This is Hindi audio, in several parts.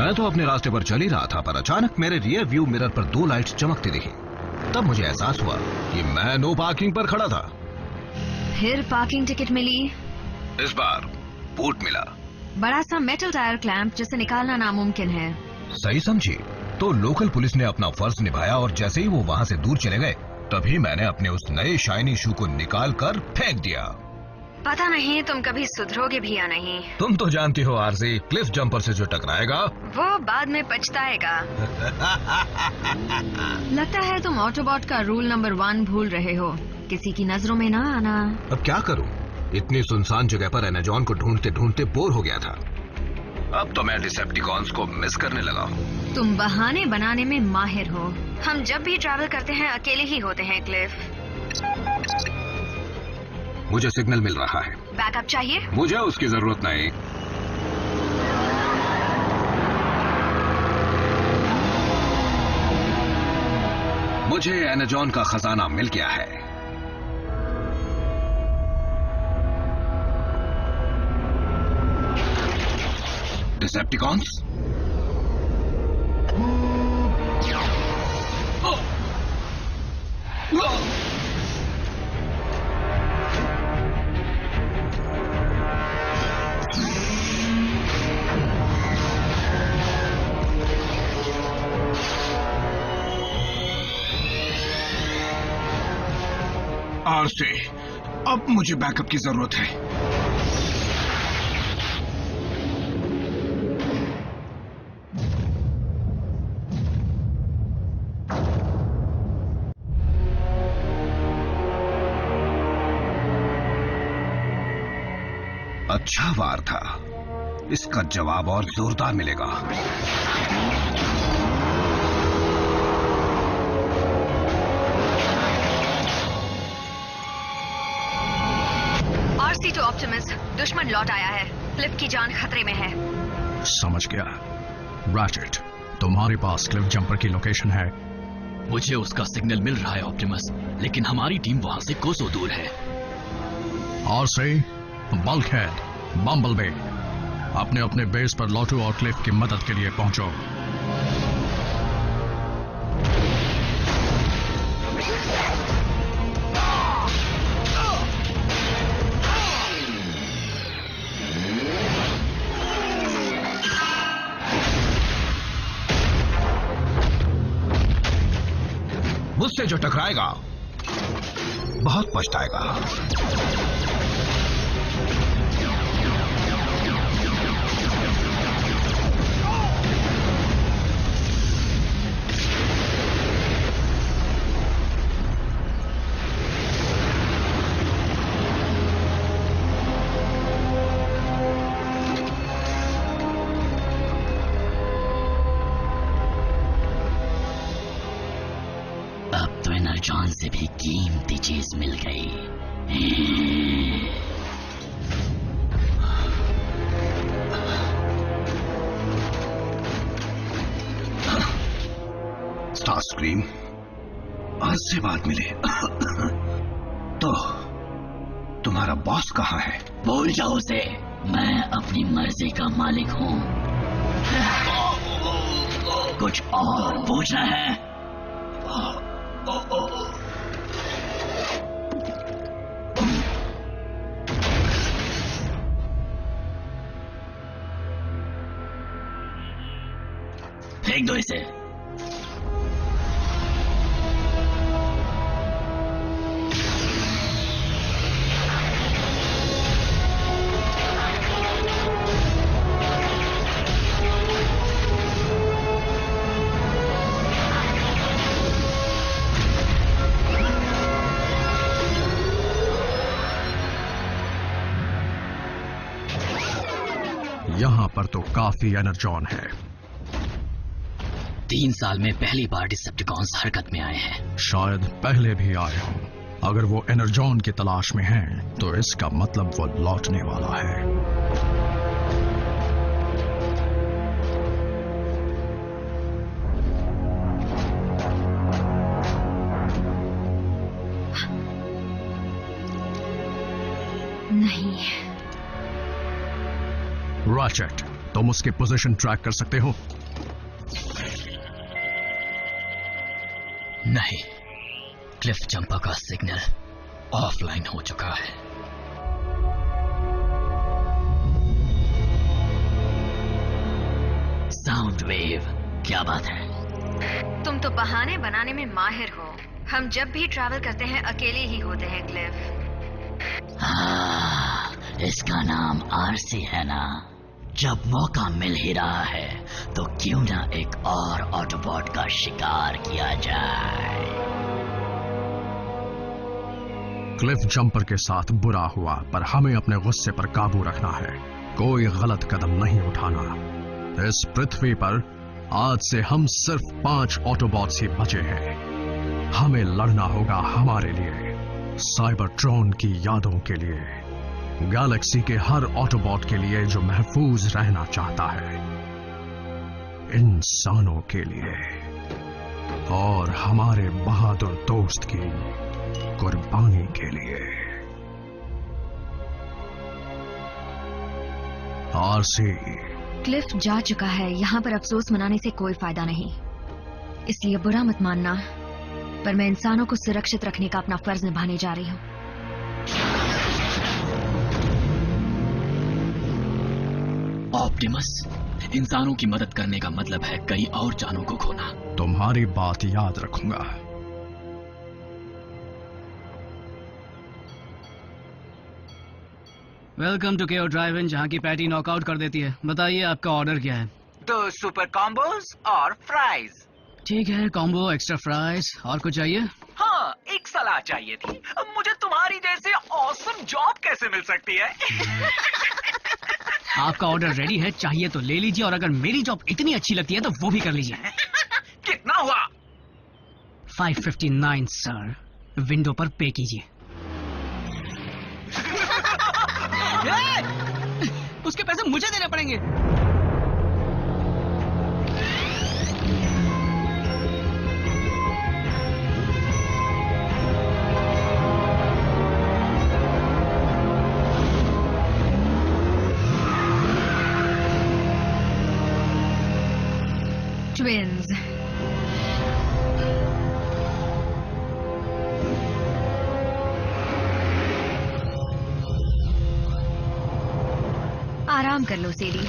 मैं तो अपने रास्ते पर चल ही रहा था, पर अचानक मेरे रियर व्यू मिरर पर 2 लाइट्स चमकती दिखी। तब मुझे एहसास हुआ कि मैं नो पार्किंग पर खड़ा था। फिर पार्किंग टिकट मिली? इस बार बूट मिला, बड़ा सा मेटल टायर क्लैंप जिसे निकालना नामुमकिन है। सही समझी। तो लोकल पुलिस ने अपना फर्ज निभाया और जैसे ही वो वहाँ से दूर चले गए, तभी मैंने अपने उस नए शाइनी शू को निकाल कर फेंक दिया। पता नहीं तुम कभी सुधरोगे भी या नहीं। तुम तो जानती हो आरज़ी, क्लिफ जंपर से जो टकराएगा वो बाद में पछताएगा। लगता है तुम ऑटोबॉट का रूल नंबर 1 भूल रहे हो, किसी की नजरों में ना आना। अब क्या करूं? इतनी सुनसान जगह पर एनाजॉन को ढूंढते ढूंढते बोर हो गया था। अब तो मैं डिसेप्टिकॉन्स को मिस करने लगा हूँ। तुम बहाने बनाने में माहिर हो। हम जब भी ट्रैवल करते हैं अकेले ही होते हैं क्लिफ। मुझे सिग्नल मिल रहा है। बैकअप चाहिए? मुझे उसकी जरूरत नहीं। मुझे एनाजॉन का खजाना मिल गया है। डिसेप्टिकॉन्स, आरजे, अब मुझे बैकअप की जरूरत है। अच्छा वार था, इसका जवाब और जोरदार मिलेगा। RC-2 ऑप्टिमस, दुश्मन लौट आया है। क्लिफ की जान खतरे में है। समझ गया। रैचेट, तुम्हारे पास क्लिफ जंपर की लोकेशन है? मुझे उसका सिग्नल मिल रहा है ऑप्टिमस, लेकिन हमारी टीम वहां से कोसों दूर है। RC, बल्कहेड, बम्बलबी, अपने अपने बेस पर लौटो और क्लिफ की मदद के लिए पहुंचो। मुझसे जो टकराएगा बहुत पछताएगा। एनाजॉन से भी कीमती चीज मिल गई। स्टारस्क्रीम, आज से बाद मिले। तो तुम्हारा बॉस कहाँ है? भूल जाओ उसे, मैं अपनी मर्जी का मालिक हूँ। कुछ और पूछना है? फेंक दो इसे। यहां पर तो काफी एनर्जॉन है। 3 साल में पहली बार डिसेप्टिकॉन्स हरकत में आए हैं। शायद पहले भी आए हों। अगर वो एनर्जॉन की तलाश में हैं, तो इसका मतलब वो लौटने वाला है। नहीं। रैचेट, तुम उसकी पोजीशन ट्रैक कर सकते हो? नहीं, क्लिफ जंपर का सिग्नल ऑफलाइन हो चुका है। साउंड वेव, क्या बात है? तुम तो बहाने बनाने में माहिर हो। हम जब भी ट्रैवल करते हैं अकेले ही होते हैं क्लिफ। इसका नाम आरसी है ना? जब मौका मिल ही रहा है तो क्यों ना एक और ऑटोबॉट का शिकार किया जाए। क्लिफ जंपर के साथ बुरा हुआ, पर हमें अपने गुस्से पर काबू रखना है। कोई गलत कदम नहीं उठाना। इस पृथ्वी पर आज से हम सिर्फ 5 ऑटोबॉट्स ही बचे हैं। हमें लड़ना होगा हमारे लिए, साइबरट्रॉन की यादों के लिए, गैलेक्सी के हर ऑटोबॉट के लिए जो महफूज रहना चाहता है, इंसानों के लिए और हमारे बहादुर दोस्त की कुर्बानी के लिए। आरसी, क्लिफ जा चुका है, यहाँ पर अफसोस मनाने से कोई फायदा नहीं। इसलिए बुरा मत मानना, पर मैं इंसानों को सुरक्षित रखने का अपना फर्ज निभाने जा रही हूँ। ऑप्टिमस, इंसानों की मदद करने का मतलब है कई और जानों को खोना। तुम्हारी बात याद रखूंगा। वेलकम टू केओ ड्राइव इन, जहाँ की पैटी नॉकआउट कर देती है। बताइए आपका ऑर्डर क्या है? 2 सुपर कॉम्बोज और फ्राइज। ठीक है, कॉम्बो, एक्स्ट्रा फ्राइज। और कुछ चाहिए? हाँ, एक सलाह चाहिए थी। मुझे तुम्हारी जैसे ऑसम जॉब कैसे मिल सकती है? आपका ऑर्डर रेडी है, चाहिए तो ले लीजिए, और अगर मेरी जॉब इतनी अच्छी लगती है तो वो भी कर लीजिए। कितना हुआ? 559 सर। विंडो पर पे कीजिए। उसके पैसे मुझे देने पड़ेंगे। ट्विन्स, आराम कर लो सेडी।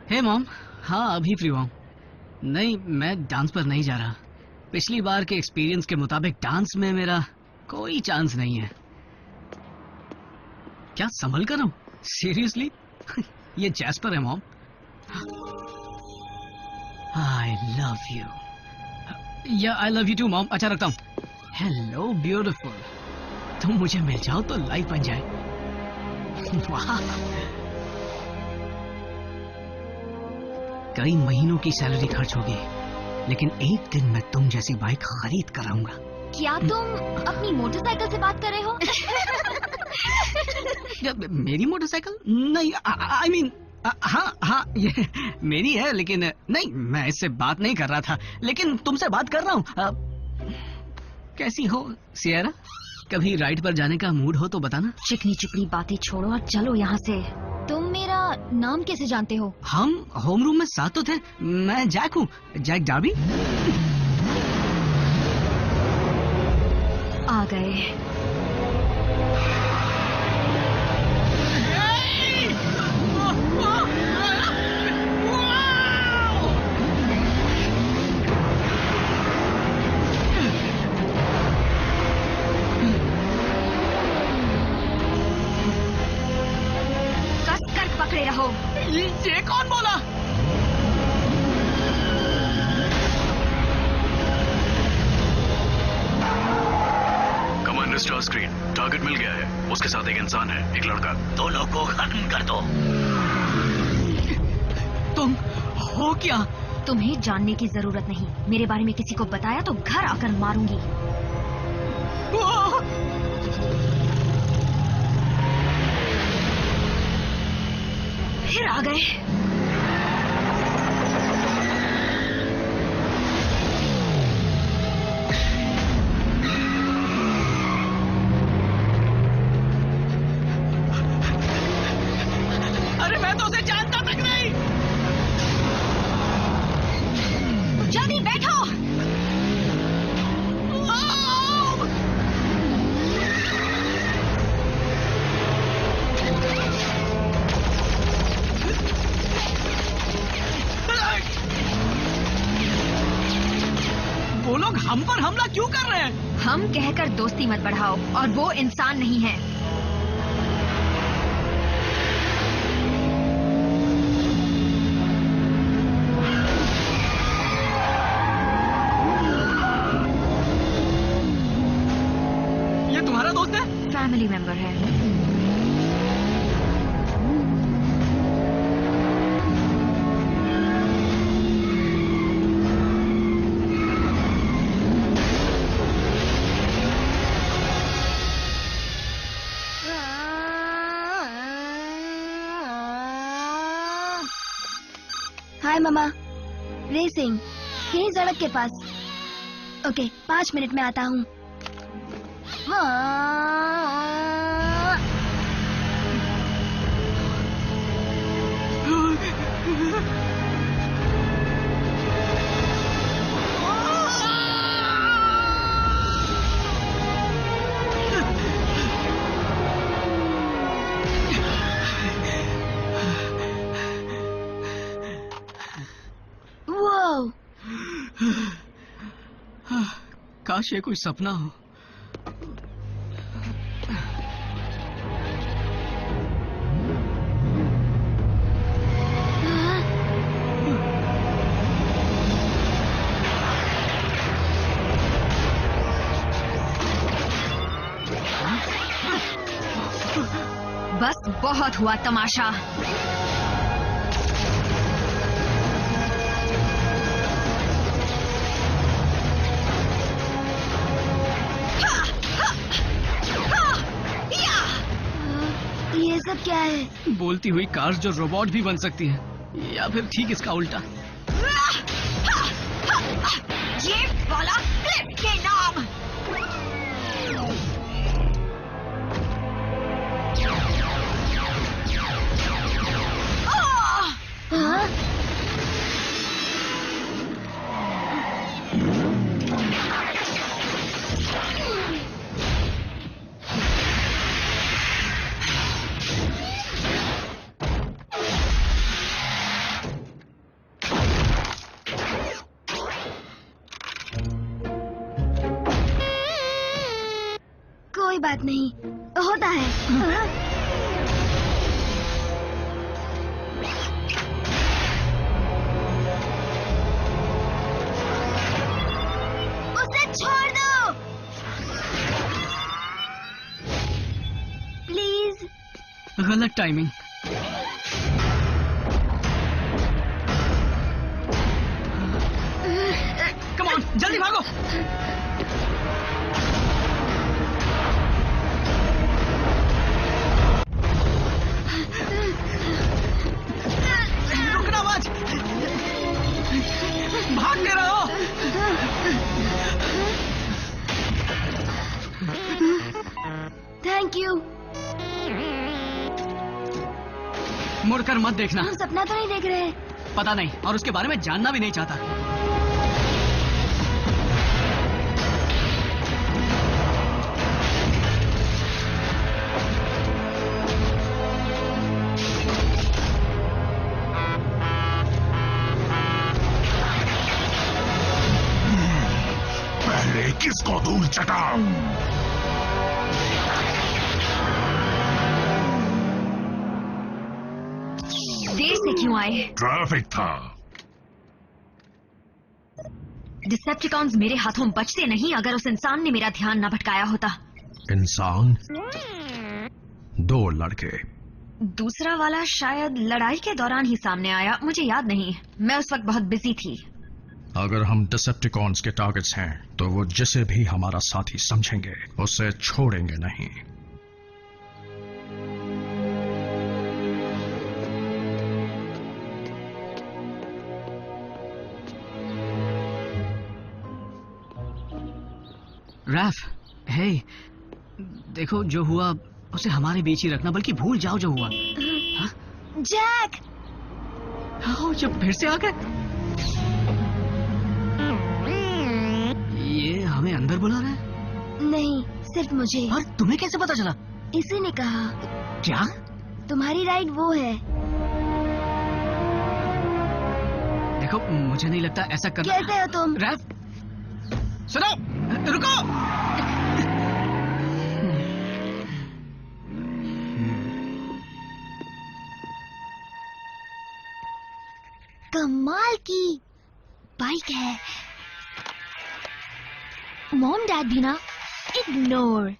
हे मॉम, हाँ अभी फ्री हुआ हूँ। नहीं, मैं डांस पर नहीं जा रहा। पिछली बार के एक्सपीरियंस के मुताबिक डांस में मेरा कोई चांस नहीं है। क्या संभल कर रहा हूँ? सीरियसली? ये जैस्पर है मॉम। I love you. या I love you too mom. अच्छा, रखता हूँ। हेलो ब्यूटीफुल, तुम मुझे मिल जाओ तो लाइफ बन जाए। वाह, कई महीनों की सैलरी खर्च होगी, लेकिन एक दिन मैं तुम जैसी बाइक खरीद कर आऊंगा। क्या तुम अपनी मोटरसाइकिल से बात कर रहे हो? मेरी मोटरसाइकिल? नहीं, आई मीन हाँ ये मेरी है, लेकिन नहीं, मैं इससे बात नहीं कर रहा था, लेकिन तुमसे बात कर रहा हूँ। कैसी हो सियरा? कभी राइड पर जाने का मूड हो तो बताना। चिकनी चिकनी बातें छोड़ो और चलो यहाँ से। तुम मेरा नाम कैसे जानते हो? हम होम रूम में साथ तो थे। मैं जैक हूँ, जैक डार्बी। आ गए। पकड़े रहो। ये कौन बोला? कमांडर स्टार स्क्रीन, टारगेट मिल गया है। उसके साथ एक इंसान है, एक लड़का। दोनों को खत्म कर दो। तुम हो क्या? तुम्हें जानने की जरूरत नहीं। मेरे बारे में किसी को बताया तो घर आकर मारूंगी। फिर आ गए। अरे मैं तो उसे जानता तक नहीं। वो लोग हम पर हमला क्यों कर रहे हैं? हम कहकर दोस्ती मत बढ़ाओ, और वो इंसान नहीं है। ये तुम्हारा दोस्त है? फैमिली मेंबर है। हाय मामा, रेसिंग यही सड़क के पास। ओके, 5 मिनट में आता हूँ। काश ये कोई सपना हो। बस बहुत हुआ तमाशा। ये सब क्या है? बोलती हुई कार्स जो रोबोट भी बन सकती हैं, या फिर ठीक इसका उल्टा। ये वाला क्लिफ के नाम। हाँ? कोई बात नहीं, होता है। हाँ? उसे छोड़ दो प्लीज। गलत टाइमिंग। कम ऑन, जल्दी भागो। रुकना मत, भागते रहो। Thank you. मुड़कर मत देखना। हम सपना तो नहीं देख रहे। पता नहीं, और उसके बारे में जानना भी नहीं चाहता। पहले किसको धूल चटाऊं? देर से क्यों आए? ट्रैफिक था। डिसेप्टिकॉन्स मेरे हाथों बचते नहीं अगर उस इंसान ने मेरा ध्यान न भटकाया होता। इंसान? 2 लड़के। दूसरा वाला शायद लड़ाई के दौरान ही सामने आया, मुझे याद नहीं, मैं उस वक्त बहुत बिजी थी। अगर हम डिसेप्टिकॉन्स के टारगेट्स हैं तो वो जिसे भी हमारा साथी समझेंगे उसे छोड़ेंगे नहीं। रैफ, हे, देखो जो हुआ उसे हमारे बीच ही रखना, बल्कि भूल जाओ जो हुआ। हाँ? जैक! जब फिर से आ गए। ये हमें अंदर बुला रहा है? नहीं, सिर्फ मुझे। और तुम्हें कैसे पता चला? इसी ने कहा। क्या? तुम्हारी राइड वो है। देखो, मुझे नहीं लगता ऐसा करना। कैसे हो तुम? रैफ, सुनो, रुको। कमाल की बाइक है। मॉम डैड भी ना इग्नोर।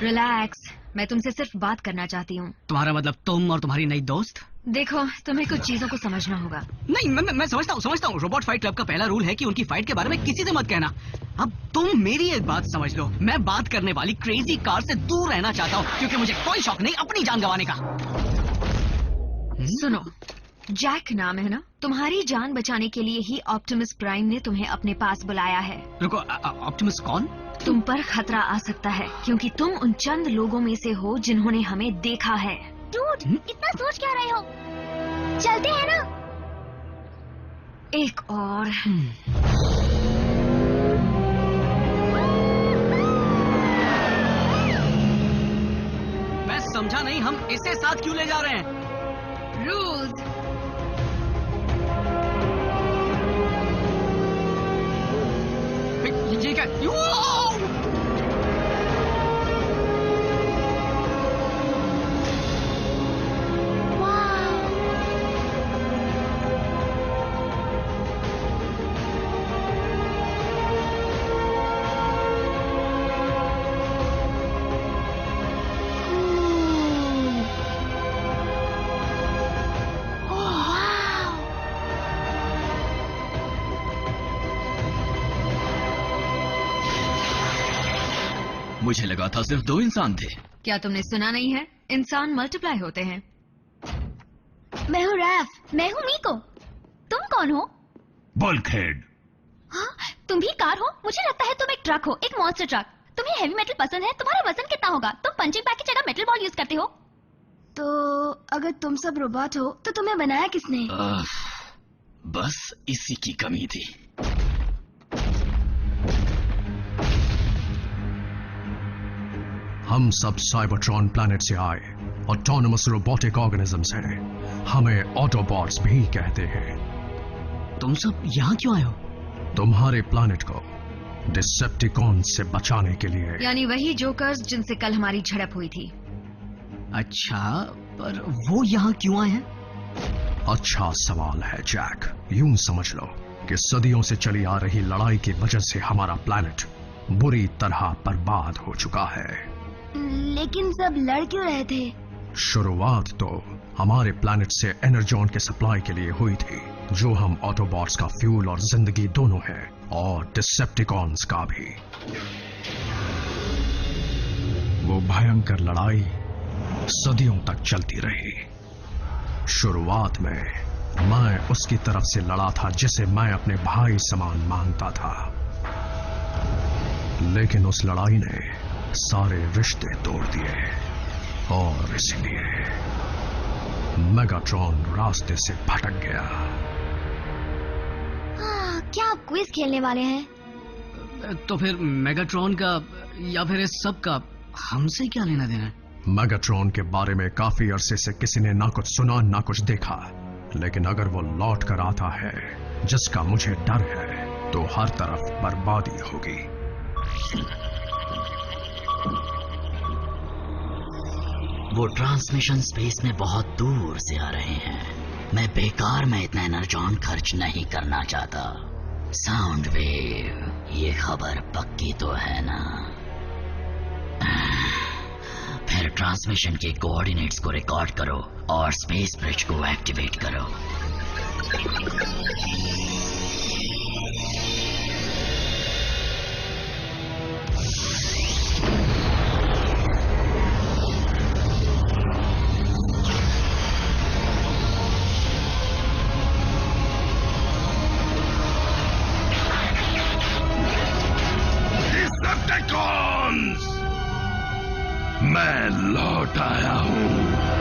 रिलैक्स, मैं तुमसे सिर्फ बात करना चाहती हूँ। तुम्हारा मतलब तुम और तुम्हारी नई दोस्त? देखो, तुम्हें कुछ चीजों को समझना होगा। नहीं, मैं समझता हूँ। रोबोट फाइट क्लब का पहला रूल है कि उनकी फाइट के बारे में किसी से मत कहना। अब तुम मेरी एक बात समझ लो, मैं बात करने वाली क्रेजी कार से दूर रहना चाहता हूँ, क्योंकि मुझे कोई शौक नहीं अपनी जान गंवाने का। सुनो, जैक नाम है ना? तुम्हारी जान बचाने के लिए ही ऑप्टिमस प्राइम ने तुम्हें अपने पास बुलाया है। रुको, ऑप्टिमस कौन? तुम पर खतरा आ सकता है, क्योंकि तुम उन चंद लोगों में से हो जिन्होंने हमें देखा है। डूड, इतना सोच क्या रहे हो? चलते हैं ना? एक और। मैं समझा नहीं, हम इसे साथ क्यों ले जा रहे हैं? रूल्स। ये क्या? मुझे लगा था सिर्फ 2 इंसान थे। क्या तुमने सुना नहीं है? इंसान मल्टीप्लाई होते हैं। मैं हूँ रैफ। मैं हूँ मीको। तुम कौन हो? बल्कहेड। हाँ, तुम भी कार हो? मुझे लगता है तुम एक ट्रक हो, एक मॉन्स्टर ट्रक। तुम्हें हेवी मेटल पसंद है? तुम्हारा वजन कितना होगा? तुम पंचिंग बैग की जगह मेटल बॉल यूज करते हो? तो अगर तुम सब रोबोट हो तो तुम्हें बनाया किसने? बस इसी की कमी थी। हम सब साइबरट्रॉन प्लैनेट से आए ऑटोनमस रोबोटिक ऑर्गेनिजम्स हैं। हमें ऑटोबॉट्स भी कहते हैं। तुम सब यहाँ क्यों आए हो? तुम्हारे प्लैनेट को डिसेप्टिकॉन से बचाने के लिए। यानी वही जोकर्स जिनसे कल हमारी झड़प हुई थी। अच्छा, पर वो यहाँ क्यों आए हैं? अच्छा सवाल है जैक। यूं समझ लो कि सदियों से चली आ रही लड़ाई की वजह से हमारा प्लैनेट बुरी तरह बर्बाद हो चुका है। लेकिन सब लड़ क्यों रहे थे? शुरुआत तो हमारे प्लैनेट से एनर्जॉन के सप्लाई के लिए हुई थी, जो हम ऑटोबॉट्स का फ्यूल और जिंदगी दोनों है, और डिसेप्टिकॉन्स का भी। वो भयंकर लड़ाई सदियों तक चलती रही। शुरुआत में मैं उसकी तरफ से लड़ा था जिसे मैं अपने भाई समान मानता था, लेकिन उस लड़ाई ने सारे रिश्ते तोड़ दिए, और इसलिए मेगाट्रॉन रास्ते से भटक गया। क्या आप क्विज खेलने वाले हैं? तो फिर मेगाट्रॉन का या फिर इस सब का हमसे क्या लेना देना है? मेगाट्रॉन के बारे में काफी अरसे से किसी ने ना कुछ सुना ना कुछ देखा, लेकिन अगर वो लौट कर आता है, जिसका मुझे डर है, तो हर तरफ बर्बादी होगी। वो ट्रांसमिशन स्पेस में बहुत दूर से आ रहे हैं। मैं बेकार में इतना एनर्जॉन खर्च नहीं करना चाहता। साउंड वेव, ये खबर पक्की तो है ना? फिर ट्रांसमिशन के कोऑर्डिनेट्स को रिकॉर्ड करो और स्पेस ब्रिज को एक्टिवेट करो। मैं लौट आया हूँ।